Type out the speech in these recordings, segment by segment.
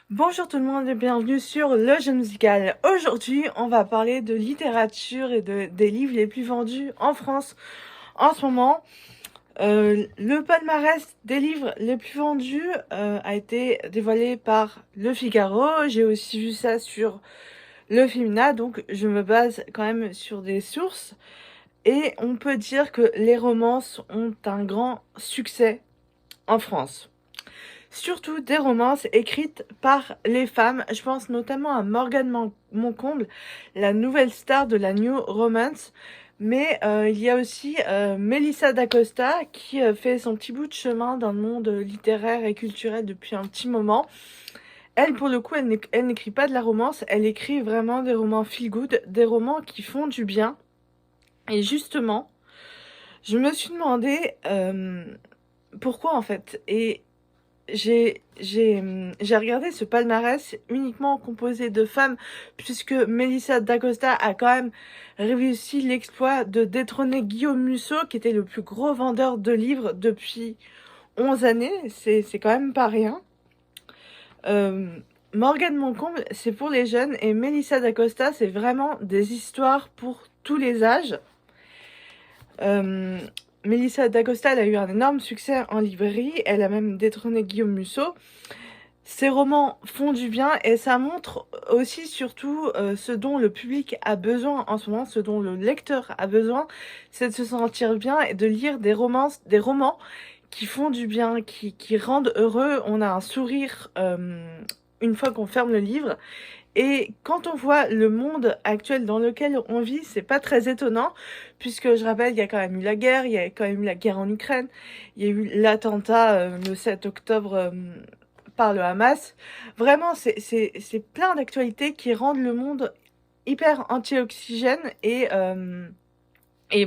Bonjour tout le monde et bienvenue sur Le Jeu Musical. Aujourd'hui, on va parler de littérature et des livres les plus vendus en France en ce moment. Le palmarès des livres les plus vendus a été dévoilé par Le Figaro. J'ai aussi vu ça sur Le Femina, donc je me base quand même sur des sources. Et on peut dire que les romances ont un grand succès en France. Surtout des romances écrites par les femmes. Je pense notamment à Morgane Moncomble, la nouvelle star de la New Romance. Mais il y a aussi Melissa d'Acosta qui fait son petit bout de chemin dans le monde littéraire et culturel depuis un petit moment. Elle, pour le coup, elle n'écrit pas de la romance, elle écrit vraiment des romans feel-good, des romans qui font du bien. Et justement, je me suis demandé pourquoi en fait. Et j'ai regardé ce palmarès uniquement composé de femmes, puisque Melissa d'Acosta a quand même réussi l'exploit de détrôner Guillaume Musso, qui était le plus gros vendeur de livres depuis 11 années. C'est quand même pas rien. Morgane Moncomble, c'est pour les jeunes, et Melissa d'Acosta, c'est vraiment des histoires pour tous les âges. Euh, Melissa d'Acosta, elle a eu un énorme succès en librairie, elle a même détrôné Guillaume Musso. Ces romans font du bien et ça montre aussi surtout ce dont le public a besoin en ce moment, ce dont le lecteur a besoin, c'est de se sentir bien et de lire des romans qui font du bien, qui rendent heureux. On a un sourire une fois qu'on ferme le livre. Et quand on voit le monde actuel dans lequel on vit, c'est pas très étonnant, puisque je rappelle, il y a quand même eu la guerre, il y a quand même eu la guerre en Ukraine, il y a eu l'attentat le 7 octobre par le Hamas. Vraiment, c'est plein d'actualités qui rendent le monde hyper anti-oxygène et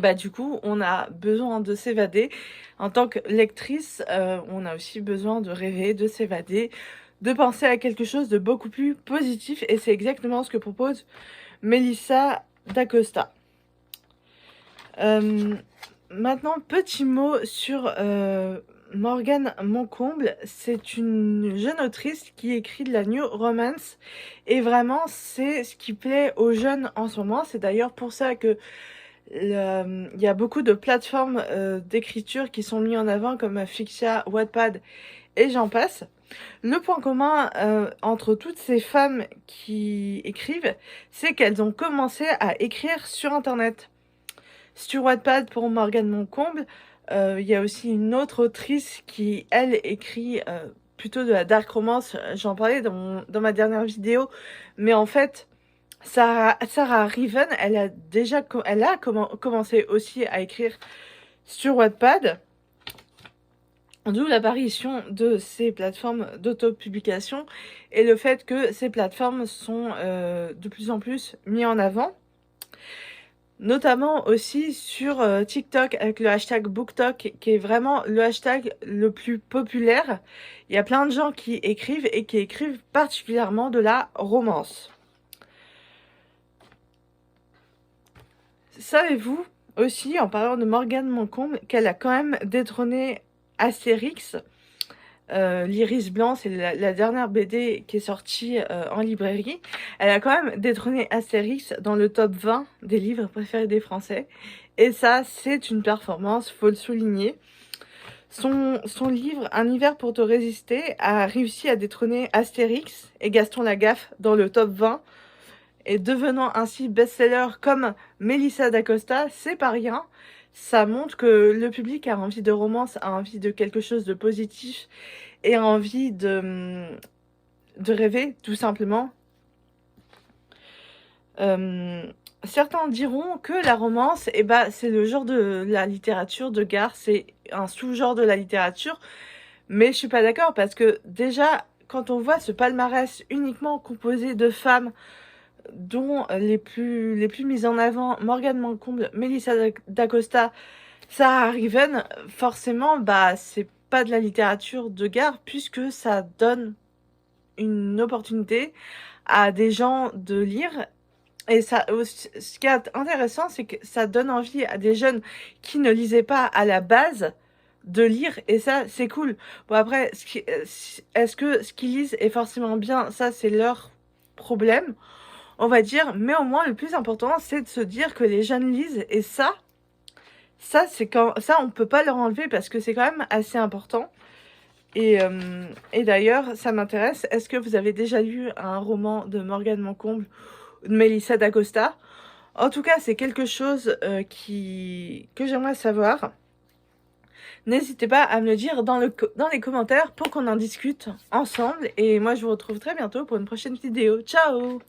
bah du coup, on a besoin de s'évader. En tant que lectrice, on a aussi besoin de rêver, de s'évader, de penser à quelque chose de beaucoup plus positif. Et c'est exactement ce que propose Melissa d'Acosta. Maintenant, petit mot sur Morgane Moncomble. C'est une jeune autrice qui écrit de la new romance. Et vraiment, c'est ce qui plaît aux jeunes en ce moment. C'est d'ailleurs pour ça que il y a beaucoup de plateformes d'écriture qui sont mises en avant comme Fixia, Wattpad et j'en passe. Le point commun entre toutes ces femmes qui écrivent, c'est qu'elles ont commencé à écrire sur Internet. Sur Wattpad pour Morgane Moncomble, il y a aussi une autre autrice qui, elle, écrit plutôt de la dark romance. J'en parlais dans ma dernière vidéo, mais en fait, Sarah Riven, elle a commencé aussi à écrire sur Wattpad, d'où l'apparition de ces plateformes d'autopublication et le fait que ces plateformes sont de plus en plus mises en avant. Notamment aussi sur TikTok avec le hashtag BookTok qui est vraiment le hashtag le plus populaire. Il y a plein de gens qui écrivent et qui écrivent particulièrement de la romance. Savez-vous aussi, en parlant de Morgane Moncomble, qu'elle a quand même détrôné Astérix, l'Iris Blanc, c'est la dernière BD qui est sortie en librairie. Elle a quand même détrôné Astérix dans le top 20 des livres préférés des Français. Et ça, c'est une performance, faut le souligner. Son livre Un hiver pour te résister a réussi à détrôner Astérix et Gaston Lagaffe dans le top 20 et devenant ainsi best-seller comme Melissa d'Acosta, c'est pas rien. Ça montre que le public a envie de romance, a envie de quelque chose de positif et a envie de rêver, tout simplement. Certains diront que la romance, eh ben, c'est le genre de la littérature de gare, c'est un sous-genre de la littérature, mais je suis pas d'accord parce que déjà, quand on voit ce palmarès uniquement composé de femmes, dont les plus mises en avant, Morgane Moncomble, Melissa d'Acosta, Sarah Riven, forcément, bah, c'est pas de la littérature de gare puisque ça donne une opportunité à des gens de lire. Et ça, ce qui est intéressant, c'est que ça donne envie à des jeunes qui ne lisaient pas à la base de lire et ça c'est cool. Bon après, est-ce que ce qu'ils lisent est forcément bien, ça c'est leur problème, on va dire, mais au moins le plus important c'est de se dire que les jeunes lisent et ça c'est quand ça on peut pas leur enlever parce que c'est quand même assez important. Et d'ailleurs ça m'intéresse, est-ce que vous avez déjà lu un roman de Morgane Moncomble ou de Mélissa d'Acosta? En tout cas c'est quelque chose que j'aimerais savoir. N'hésitez pas à me le dire dans les commentaires pour qu'on en discute ensemble. Et moi, je vous retrouve très bientôt pour une prochaine vidéo. Ciao!